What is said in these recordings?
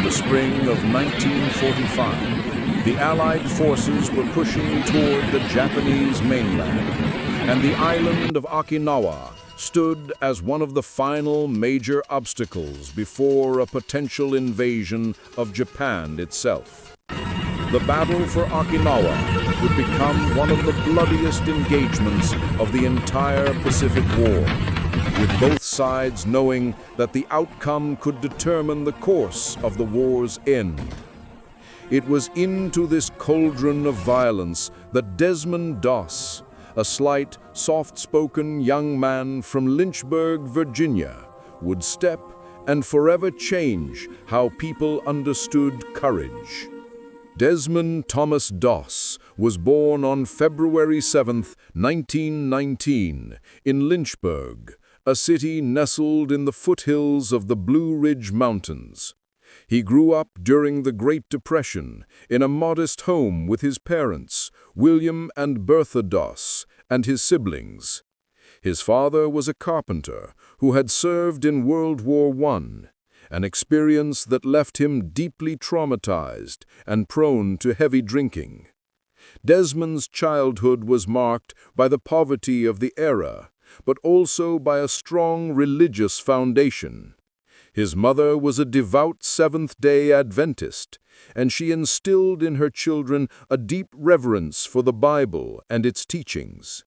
the spring of 1945, the Allied forces were pushing toward the Japanese mainland, and the island of Okinawa stood as one of the final major obstacles before a potential invasion of Japan itself. The battle for Okinawa would become one of the bloodiest engagements of the entire Pacific War, with both sides knowing that the outcome could determine the course of the war's end. It was into this cauldron of violence that Desmond Doss, a slight, soft-spoken young man from Lynchburg, Virginia, would step and forever change how people understood courage. Desmond Thomas Doss was born on February 7, 1919, in Lynchburg, a city nestled in the foothills of the Blue Ridge Mountains. He grew up during the Great Depression in a modest home with his parents, William and Bertha Doss, and his siblings. His father was a carpenter who had served in World War I, an experience that left him deeply traumatized and prone to heavy drinking. Desmond's childhood was marked by the poverty of the era, but also by a strong religious foundation. His mother was a devout Seventh-day Adventist, and she instilled in her children a deep reverence for the Bible and its teachings.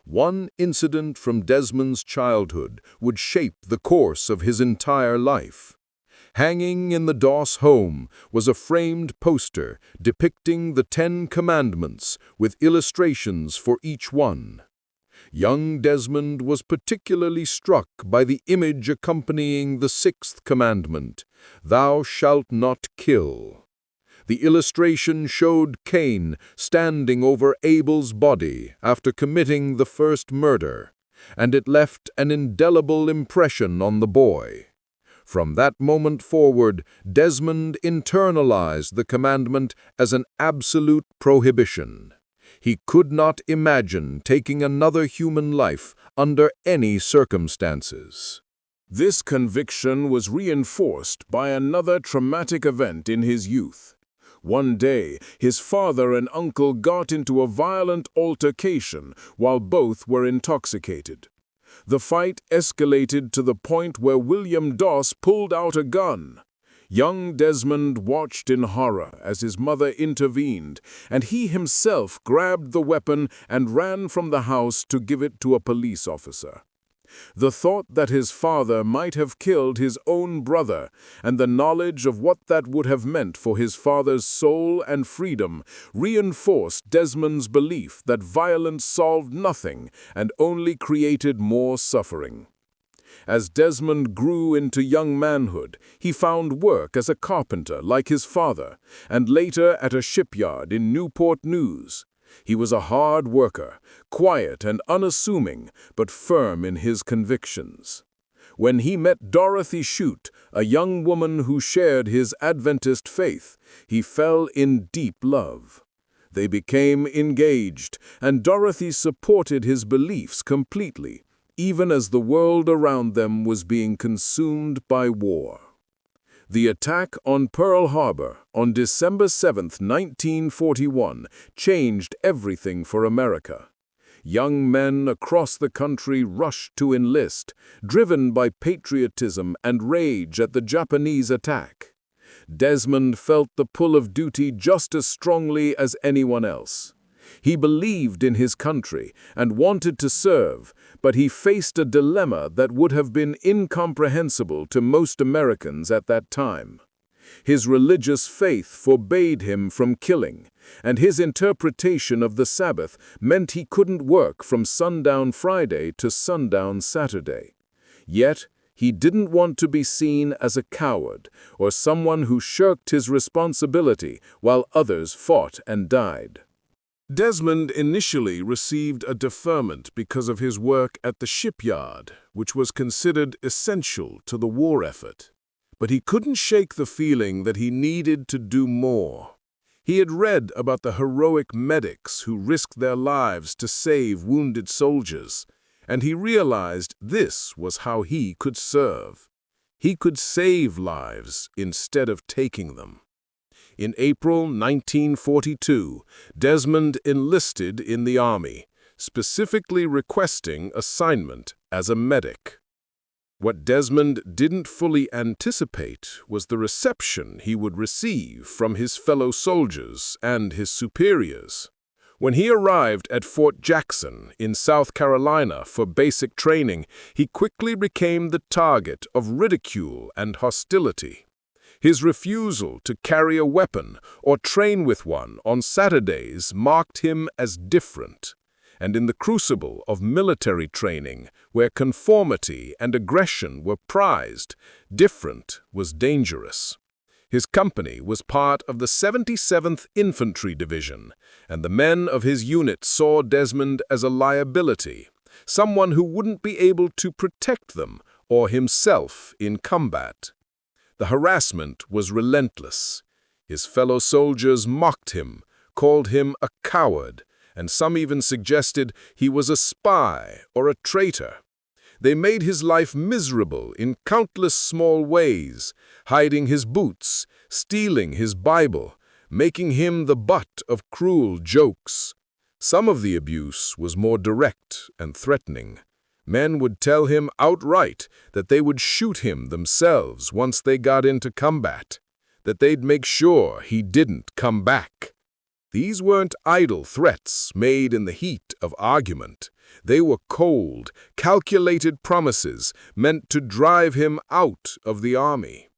One incident from Desmond's childhood would shape the course of his entire life. Hanging in the Doss home was a framed poster depicting the 10 Commandments with illustrations for each one. Young Desmond was particularly struck by the image accompanying the 6th commandment, "Thou shalt not kill." The illustration showed Cain standing over Abel's body after committing the first murder, and it left an indelible impression on the boy. From that moment forward, Desmond internalized the commandment as an absolute prohibition. He could not imagine taking another human life under any circumstances. This conviction was reinforced by another traumatic event in his youth. One day, his father and uncle got into a violent altercation while both were intoxicated. The fight escalated to the point where William Doss pulled out a gun. Young Desmond watched in horror as his mother intervened, and he himself grabbed the weapon and ran from the house to give it to a police officer. The thought that his father might have killed his own brother, and the knowledge of what that would have meant for his father's soul and freedom, reinforced Desmond's belief that violence solved nothing and only created more suffering. As Desmond grew into young manhood, he found work as a carpenter like his father, and later at a shipyard in Newport News. He was a hard worker, quiet and unassuming, but firm in his convictions. When he met Dorothy Shute, a young woman who shared his Adventist faith, he fell in deep love. They became engaged, and Dorothy supported his beliefs completely, even as the world around them was being consumed by war. The attack on Pearl Harbor on December 7, 1941, changed everything for America. Young men across the country rushed to enlist, driven by patriotism and rage at the Japanese attack. Desmond felt the pull of duty just as strongly as anyone else. He believed in his country and wanted to serve, but he faced a dilemma that would have been incomprehensible to most Americans at that time. His religious faith forbade him from killing, and his interpretation of the Sabbath meant he couldn't work from sundown Friday to sundown Saturday. Yet, he didn't want to be seen as a coward or someone who shirked his responsibility while others fought and died. Desmond initially received a deferment because of his work at the shipyard, which was considered essential to the war effort. But he couldn't shake the feeling that he needed to do more. He had read about the heroic medics who risked their lives to save wounded soldiers, and he realized this was how he could serve. He could save lives instead of taking them. In April 1942, Desmond enlisted in the Army, specifically requesting assignment as a medic. What Desmond didn't fully anticipate was the reception he would receive from his fellow soldiers and his superiors. When he arrived at Fort Jackson in South Carolina for basic training, he quickly became the target of ridicule and hostility. His refusal to carry a weapon or train with one on Saturdays marked him as different. And in the crucible of military training, where conformity and aggression were prized, different was dangerous. His company was part of the 77th Infantry Division, and the men of his unit saw Desmond as a liability, someone who wouldn't be able to protect them or himself in combat. The harassment was relentless. His fellow soldiers mocked him, called him a coward, and some even suggested he was a spy or a traitor. They made his life miserable in countless small ways, hiding his boots, stealing his Bible, making him the butt of cruel jokes. Some of the abuse was more direct and threatening. Men would tell him outright that they would shoot him themselves once they got into combat, that they'd make sure he didn't come back. These weren't idle threats made in the heat of argument. They were cold, calculated promises meant to drive him out of the army.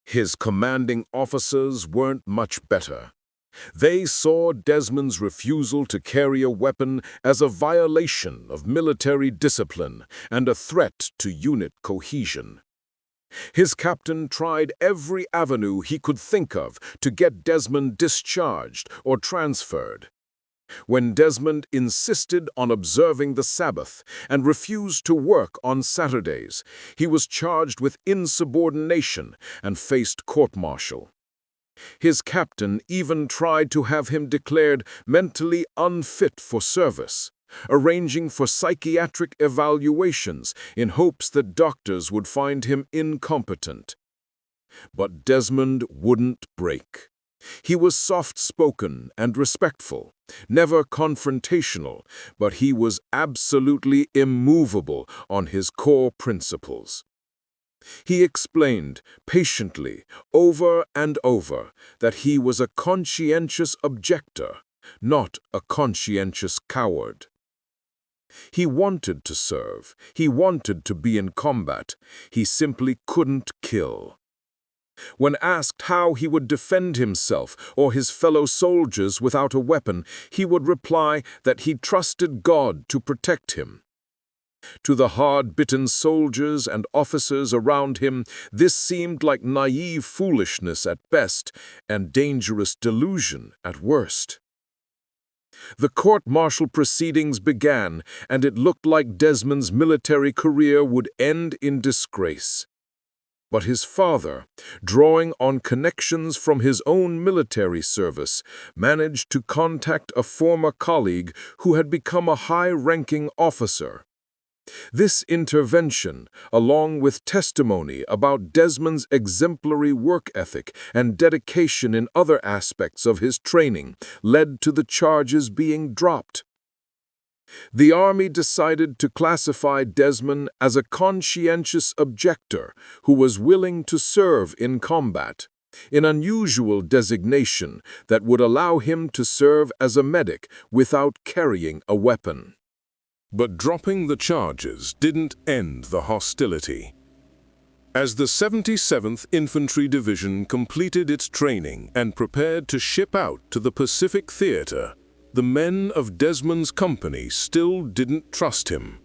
His commanding officers weren't much better. They saw Desmond's refusal to carry a weapon as a violation of military discipline and a threat to unit cohesion. His captain tried every avenue he could think of to get Desmond discharged or transferred. When Desmond insisted on observing the Sabbath and refused to work on Saturdays, he was charged with insubordination and faced court-martial. His captain even tried to have him declared mentally unfit for service, arranging for psychiatric evaluations in hopes that doctors would find him incompetent. But Desmond wouldn't break. He was soft-spoken and respectful, never confrontational, but he was absolutely immovable on his core principles. He explained patiently, over and over, that he was a conscientious objector, not a conscientious coward. He wanted to serve, he wanted to be in combat, he simply couldn't kill. When asked how he would defend himself or his fellow soldiers without a weapon, he would reply that he trusted God to protect him. To the hard-bitten soldiers and officers around him, this seemed like naive foolishness at best and dangerous delusion at worst. The court-martial proceedings began, and it looked like Desmond's military career would end in disgrace. But his father, drawing on connections from his own military service, managed to contact a former colleague who had become a high-ranking officer. This intervention, along with testimony about Desmond's exemplary work ethic and dedication in other aspects of his training, led to the charges being dropped. The Army decided to classify Desmond as a conscientious objector who was willing to serve in combat, an unusual designation that would allow him to serve as a medic without carrying a weapon. But dropping the charges didn't end the hostility. As the 77th Infantry Division completed its training and prepared to ship out to the Pacific Theater, the men of Desmond's company still didn't trust him.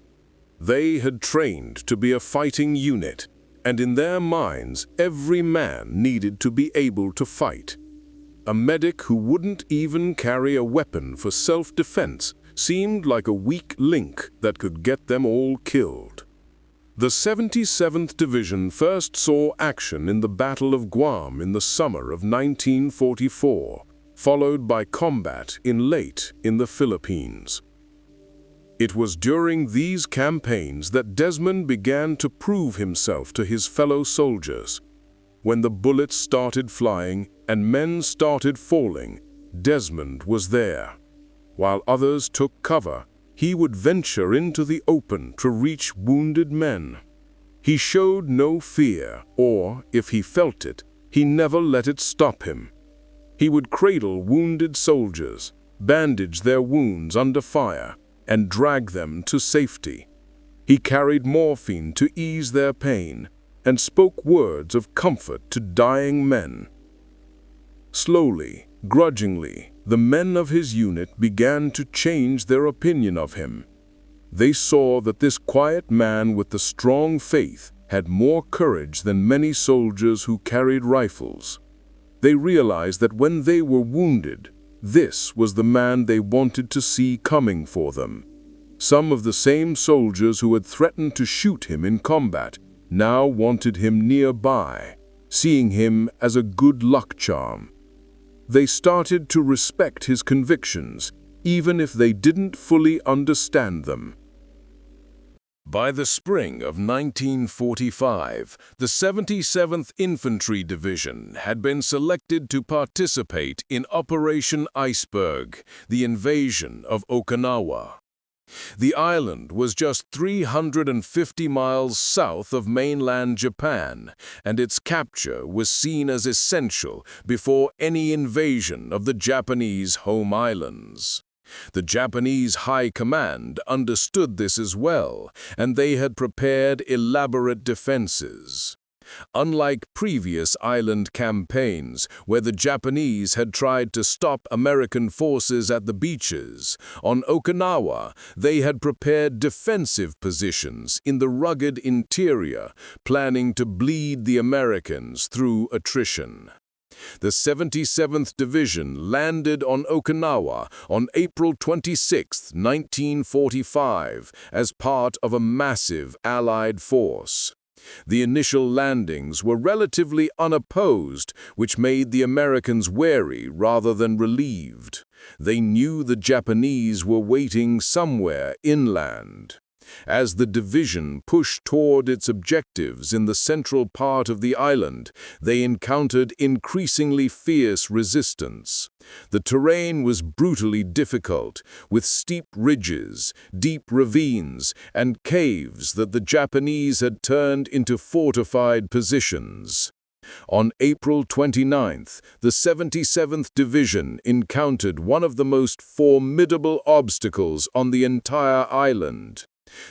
They had trained to be a fighting unit, and in their minds, every man needed to be able to fight. A medic who wouldn't even carry a weapon for self-defense seemed like a weak link that could get them all killed. The 77th Division first saw action in the Battle of Guam in the summer of 1944, followed by combat late in the Philippines. It was during these campaigns that Desmond began to prove himself to his fellow soldiers. When the bullets started flying and men started falling, Desmond was there. While others took cover, he would venture into the open to reach wounded men. He showed no fear, or, if he felt it, he never let it stop him. He would cradle wounded soldiers, bandage their wounds under fire, and drag them to safety. He carried morphine to ease their pain, and spoke words of comfort to dying men. Slowly, grudgingly, the men of his unit began to change their opinion of him. They saw that this quiet man with the strong faith had more courage than many soldiers who carried rifles. They realized that when they were wounded, this was the man they wanted to see coming for them. Some of the same soldiers who had threatened to shoot him in combat now wanted him nearby, seeing him as a good luck charm. They started to respect his convictions, even if they didn't fully understand them. By the spring of 1945, the 77th Infantry Division had been selected to participate in Operation Iceberg, the invasion of Okinawa. The island was just 350 miles south of mainland Japan, and its capture was seen as essential before any invasion of the Japanese home islands. The Japanese High Command understood this as well, and they had prepared elaborate defenses. Unlike previous island campaigns, where the Japanese had tried to stop American forces at the beaches, on Okinawa they had prepared defensive positions in the rugged interior, planning to bleed the Americans through attrition. The 77th Division landed on Okinawa on April 26, 1945, as part of a massive Allied force. The initial landings were relatively unopposed, which made the Americans wary rather than relieved. They knew the Japanese were waiting somewhere inland. As the division pushed toward its objectives in the central part of the island, they encountered increasingly fierce resistance. The terrain was brutally difficult, with steep ridges, deep ravines, and caves that the Japanese had turned into fortified positions. On April 29th, the 77th Division encountered one of the most formidable obstacles on the entire island.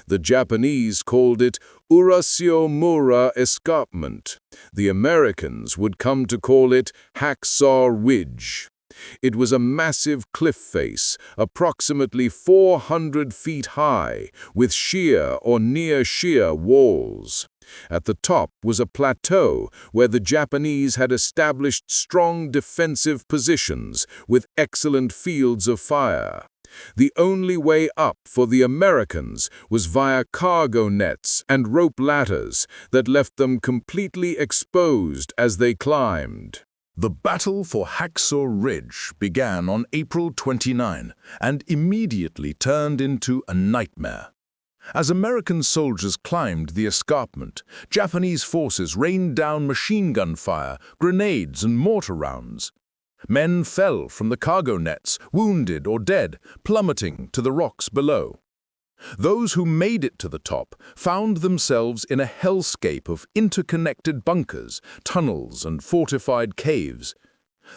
The Japanese called it Urasio-Mura Escarpment. The Americans would come to call it Hacksaw Ridge. It was a massive cliff face, approximately 400 feet high, with sheer or near-sheer walls. At the top was a plateau where the Japanese had established strong defensive positions with excellent fields of fire. The only way up for the Americans was via cargo nets and rope ladders that left them completely exposed as they climbed. The battle for Hacksaw Ridge began on April 29 and immediately turned into a nightmare. As American soldiers climbed the escarpment, Japanese forces rained down machine gun fire, grenades, and mortar rounds. Men fell from the cargo nets, wounded or dead, plummeting to the rocks below. Those who made it to the top found themselves in a hellscape of interconnected bunkers, tunnels, and fortified caves.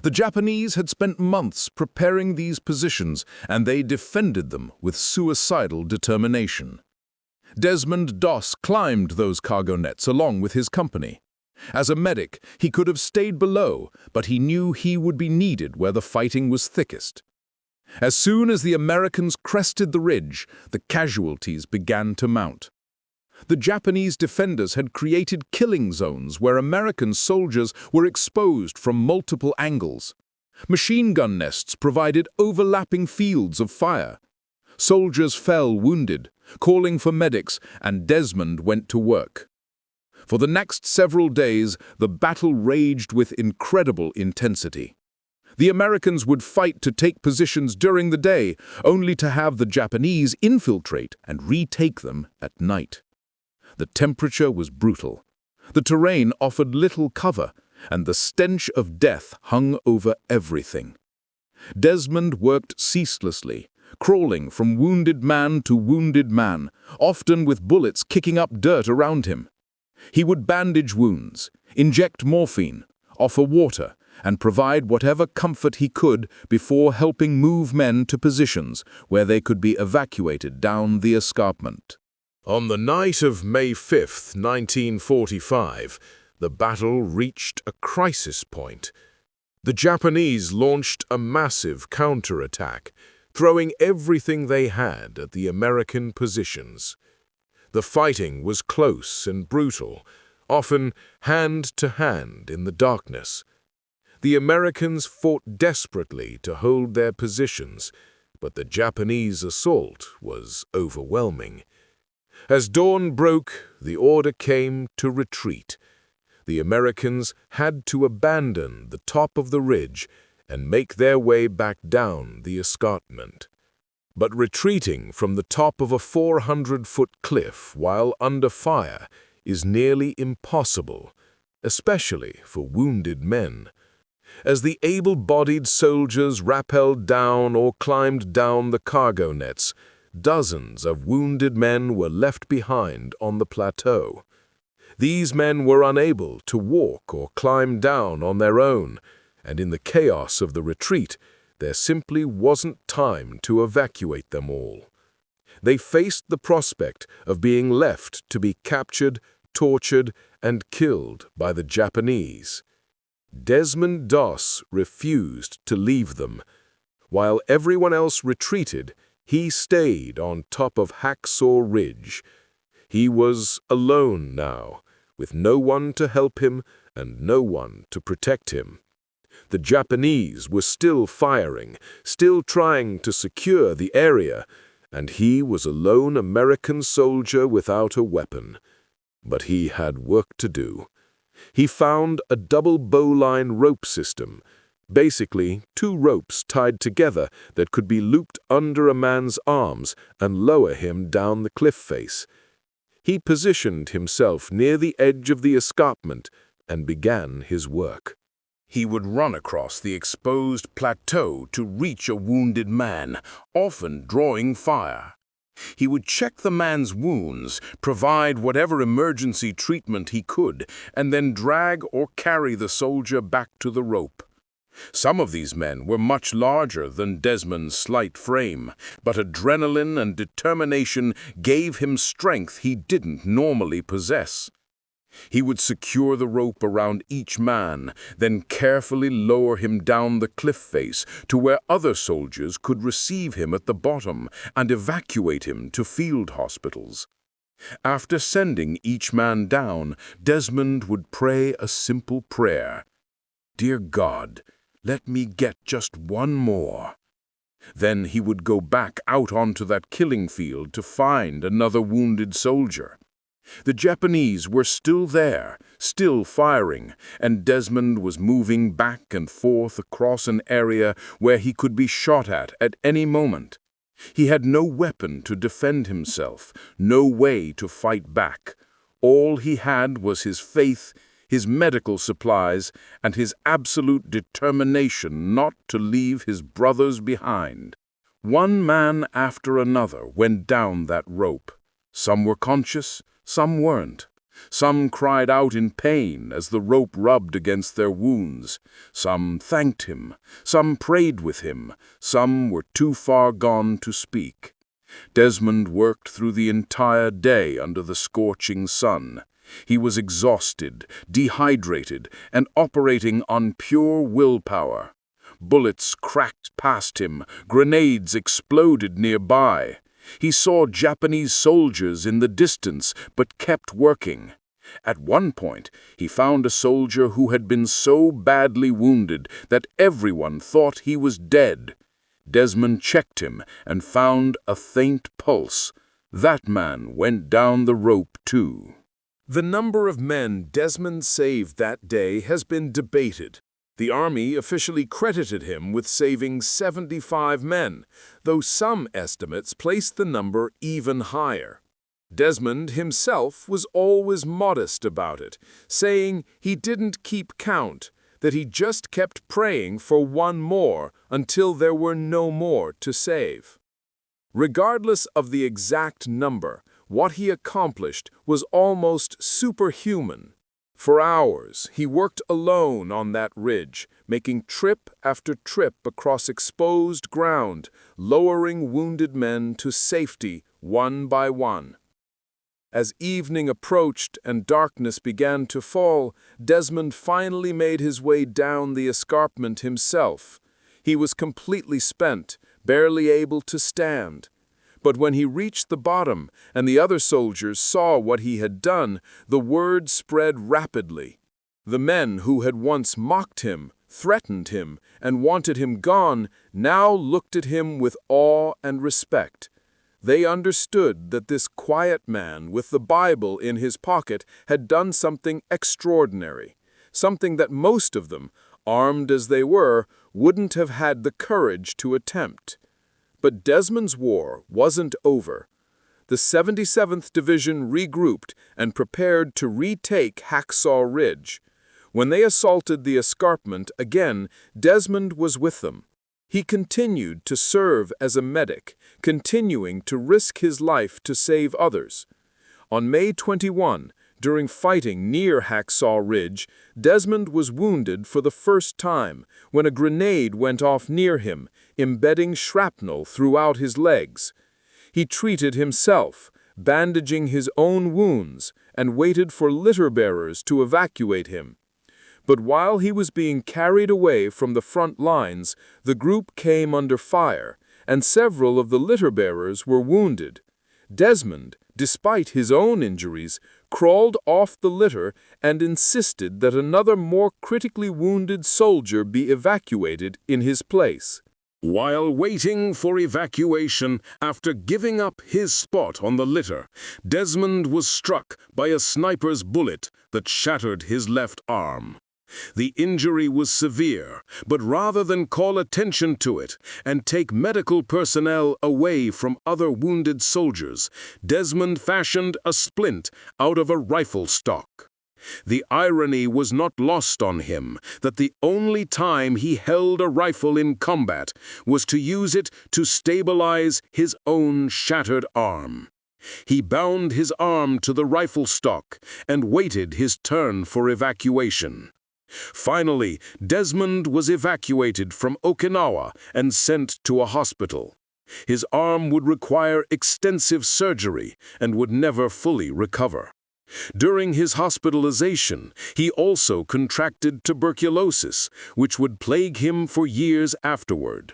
The Japanese had spent months preparing these positions, and they defended them with suicidal determination. Desmond Doss climbed those cargo nets along with his company. As a medic, he could have stayed below, but he knew he would be needed where the fighting was thickest. As soon as the Americans crested the ridge, the casualties began to mount. The Japanese defenders had created killing zones where American soldiers were exposed from multiple angles. Machine gun nests provided overlapping fields of fire. Soldiers fell wounded, calling for medics, and Desmond went to work. For the next several days, the battle raged with incredible intensity. The Americans would fight to take positions during the day, only to have the Japanese infiltrate and retake them at night. The temperature was brutal. The terrain offered little cover, and the stench of death hung over everything. Desmond worked ceaselessly, crawling from wounded man to wounded man, often with bullets kicking up dirt around him. He would bandage wounds, inject morphine, offer water, and provide whatever comfort he could before helping move men to positions where they could be evacuated down the escarpment. On the night of May 5, 1945, the battle reached a crisis point. The Japanese launched a massive counterattack, throwing everything they had at the American positions. The fighting was close and brutal, often hand-to-hand in the darkness. The Americans fought desperately to hold their positions, but the Japanese assault was overwhelming. As dawn broke, the order came to retreat. The Americans had to abandon the top of the ridge and make their way back down the escarpment. But retreating from the top of a 400-foot cliff while under fire is nearly impossible, especially for wounded men. As the able-bodied soldiers rappelled down or climbed down the cargo nets, dozens of wounded men were left behind on the plateau. These men were unable to walk or climb down on their own, and in the chaos of the retreat, there simply wasn't time to evacuate them all. They faced the prospect of being left to be captured, tortured, and killed by the Japanese. Desmond Doss refused to leave them. While everyone else retreated, he stayed on top of Hacksaw Ridge. He was alone now, with no one to help him and no one to protect him. The Japanese were still firing, still trying to secure the area, and he was a lone American soldier without a weapon. But he had work to do. He found a double bowline rope system, basically 2 ropes tied together that could be looped under a man's arms and lower him down the cliff face. He positioned himself near the edge of the escarpment and began his work. He would run across the exposed plateau to reach a wounded man, often drawing fire. He would check the man's wounds, provide whatever emergency treatment he could, and then drag or carry the soldier back to the rope. Some of these men were much larger than Desmond's slight frame, but adrenaline and determination gave him strength he didn't normally possess. He would secure the rope around each man, then carefully lower him down the cliff face to where other soldiers could receive him at the bottom and evacuate him to field hospitals. After sending each man down, Desmond would pray a simple prayer. "Dear God, let me get just one more." Then he would go back out onto that killing field to find another wounded soldier. The Japanese were still there, still firing, and Desmond was moving back and forth across an area where he could be shot at any moment. He had no weapon to defend himself, no way to fight back. All he had was his faith, his medical supplies, and his absolute determination not to leave his brothers behind. One man after another went down that rope. Some were conscious, some weren't. Some cried out in pain as the rope rubbed against their wounds. Some thanked him. Some prayed with him. Some were too far gone to speak. Desmond worked through the entire day under the scorching sun. He was exhausted, dehydrated, and operating on pure willpower. Bullets cracked past him. Grenades exploded nearby. He saw Japanese soldiers in the distance, but kept working. At one point, he found a soldier who had been so badly wounded that everyone thought he was dead. Desmond checked him and found a faint pulse. That man went down the rope too. The number of men Desmond saved that day has been debated. The Army officially credited him with saving 75 men, though some estimates placed the number even higher. Desmond himself was always modest about it, saying he didn't keep count, that he just kept praying for one more until there were no more to save. Regardless of the exact number, what he accomplished was almost superhuman. For hours, he worked alone on that ridge, making trip after trip across exposed ground, lowering wounded men to safety one by one. As evening approached and darkness began to fall, Desmond finally made his way down the escarpment himself. He was completely spent, barely able to stand. But when he reached the bottom and the other soldiers saw what he had done, the word spread rapidly. The men who had once mocked him, threatened him, and wanted him gone, now looked at him with awe and respect. They understood that this quiet man with the Bible in his pocket had done something extraordinary, something that most of them, armed as they were, wouldn't have had the courage to attempt. But Desmond's war wasn't over. The 77th Division regrouped and prepared to retake Hacksaw Ridge. When they assaulted the escarpment again, Desmond was with them. He continued to serve as a medic, continuing to risk his life to save others. On May 21, during fighting near Hacksaw Ridge, Desmond was wounded for the first time when a grenade went off near him, embedding shrapnel throughout his legs. He treated himself, bandaging his own wounds, and waited for litter bearers to evacuate him. But while he was being carried away from the front lines, the group came under fire, and several of the litter bearers were wounded. Desmond, despite his own injuries, crawled off the litter and insisted that another more critically wounded soldier be evacuated in his place. While waiting for evacuation after giving up his spot on the litter, Desmond was struck by a sniper's bullet that shattered his left arm. The injury was severe, but rather than call attention to it and take medical personnel away from other wounded soldiers, Desmond fashioned a splint out of a rifle stock. The irony was not lost on him that the only time he held a rifle in combat was to use it to stabilize his own shattered arm. He bound his arm to the rifle stock and waited his turn for evacuation. Finally, Desmond was evacuated from Okinawa and sent to a hospital. His arm would require extensive surgery and would never fully recover. During his hospitalization, he also contracted tuberculosis, which would plague him for years afterward.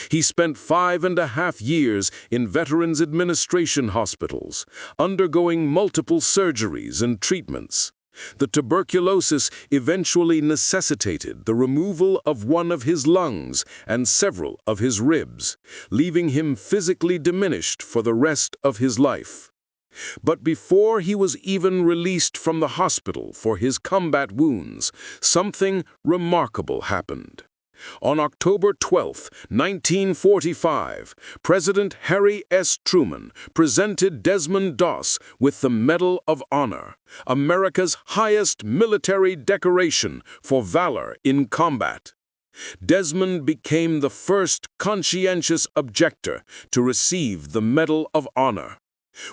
He spent 5.5 years in Veterans Administration hospitals, undergoing multiple surgeries and treatments. The tuberculosis eventually necessitated the removal of one of his lungs and several of his ribs, leaving him physically diminished for the rest of his life. But before he was even released from the hospital for his combat wounds, something remarkable happened. On October 12, 1945, President Harry S. Truman presented Desmond Doss with the Medal of Honor, America's highest military decoration for valor in combat. Desmond became the first conscientious objector to receive the Medal of Honor.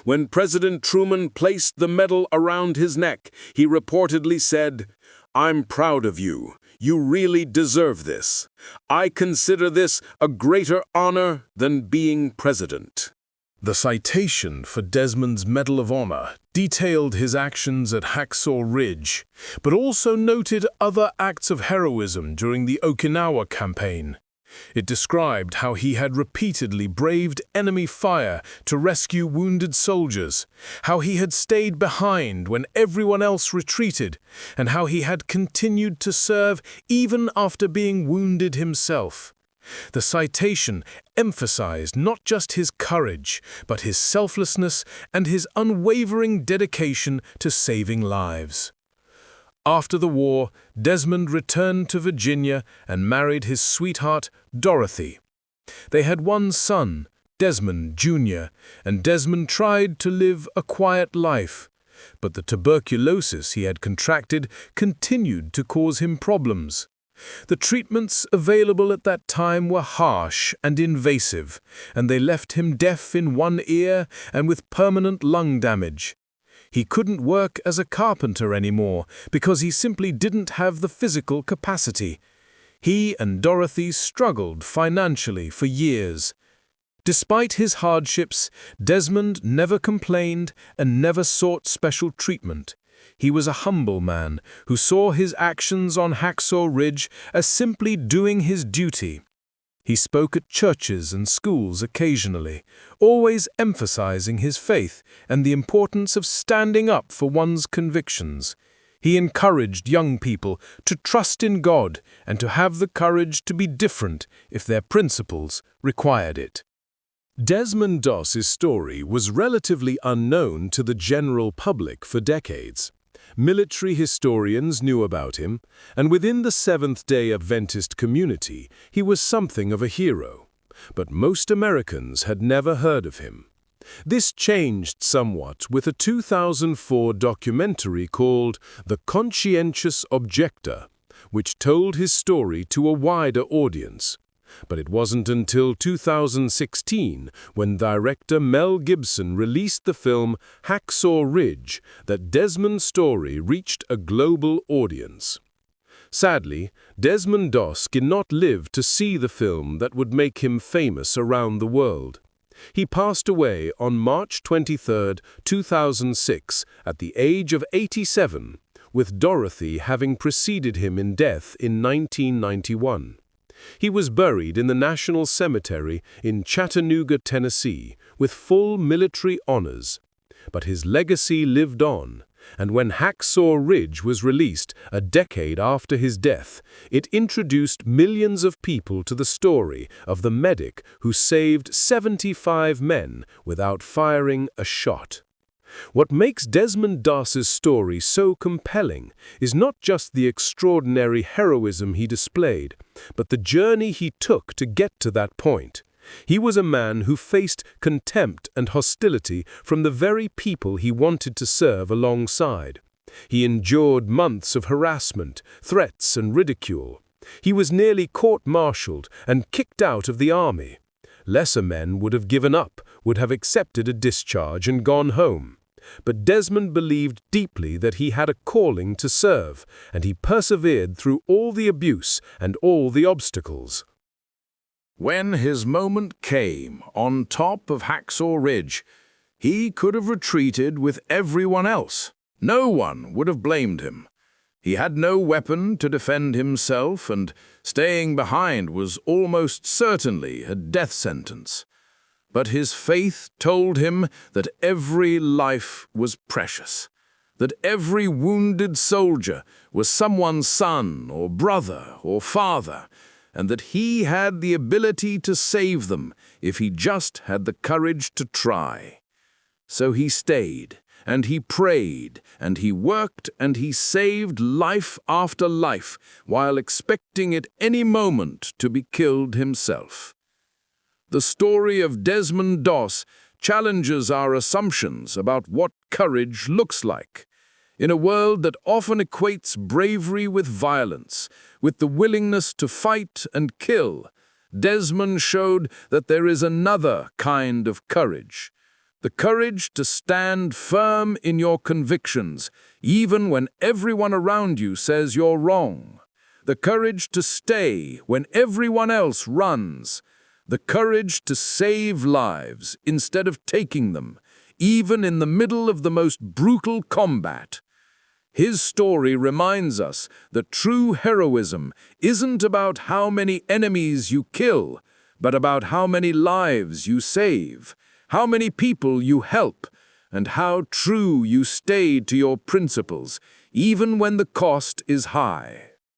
When President Truman placed the medal around his neck, he reportedly said, "I'm proud of you. You really deserve this. I consider this a greater honor than being president." The citation for Desmond's Medal of Honor detailed his actions at Hacksaw Ridge, but also noted other acts of heroism during the Okinawa campaign. It described how he had repeatedly braved enemy fire to rescue wounded soldiers, how he had stayed behind when everyone else retreated, and how he had continued to serve even after being wounded himself. The citation emphasized not just his courage, but his selflessness and his unwavering dedication to saving lives. After the war, Desmond returned to Virginia and married his sweetheart, Dorothy. They had one son, Desmond Jr., and Desmond tried to live a quiet life. But the tuberculosis he had contracted continued to cause him problems. The treatments available at that time were harsh and invasive, and they left him deaf in one ear and with permanent lung damage. He couldn't work as a carpenter anymore because he simply didn't have the physical capacity. He and Dorothy struggled financially for years. Despite his hardships, Desmond never complained and never sought special treatment. He was a humble man who saw his actions on Hacksaw Ridge as simply doing his duty. He spoke at churches and schools occasionally, always emphasizing his faith and the importance of standing up for one's convictions. He encouraged young people to trust in God and to have the courage to be different if their principles required it. Desmond Doss's story was relatively unknown to the general public for decades. Military historians knew about him, and within the Seventh-day Adventist community, he was something of a hero. But most Americans had never heard of him. This changed somewhat with a 2004 documentary called The Conscientious Objector, which told his story to a wider audience. But it wasn't until 2016, when director Mel Gibson released the film Hacksaw Ridge, that Desmond's story reached a global audience. Sadly, Desmond Doss did not live to see the film that would make him famous around the world. He passed away on March 23, 2006, at the age of 87, with Dorothy having preceded him in death in 1991. He was buried in the National Cemetery in Chattanooga, Tennessee, with full military honors. But his legacy lived on, and when Hacksaw Ridge was released a decade after his death, it introduced millions of people to the story of the medic who saved 75 men without firing a shot. What makes Desmond Doss's story so compelling is not just the extraordinary heroism he displayed, but the journey he took to get to that point. He was a man who faced contempt and hostility from the very people he wanted to serve alongside. He endured months of harassment, threats, and ridicule. He was nearly court-martialed and kicked out of the army. Lesser men would have given up, would have accepted a discharge and gone home. But Desmond believed deeply that he had a calling to serve, and he persevered through all the abuse and all the obstacles. When his moment came on top of Hacksaw Ridge, he could have retreated with everyone else. No one would have blamed him. He had no weapon to defend himself, and staying behind was almost certainly a death sentence. But his faith told him that every life was precious, that every wounded soldier was someone's son or brother or father, and that he had the ability to save them if he just had the courage to try. So he stayed, and he prayed, and he worked, and he saved life after life, while expecting at any moment to be killed himself. The story of Desmond Doss challenges our assumptions about what courage looks like. In a world that often equates bravery with violence, with the willingness to fight and kill, Desmond showed that there is another kind of courage. The courage to stand firm in your convictions, even when everyone around you says you're wrong. The courage to stay when everyone else runs. The courage to save lives instead of taking them, even in the middle of the most brutal combat. His story reminds us that true heroism isn't about how many enemies you kill, but about how many lives you save, how many people you help, and how true you stay to your principles, even when the cost is high.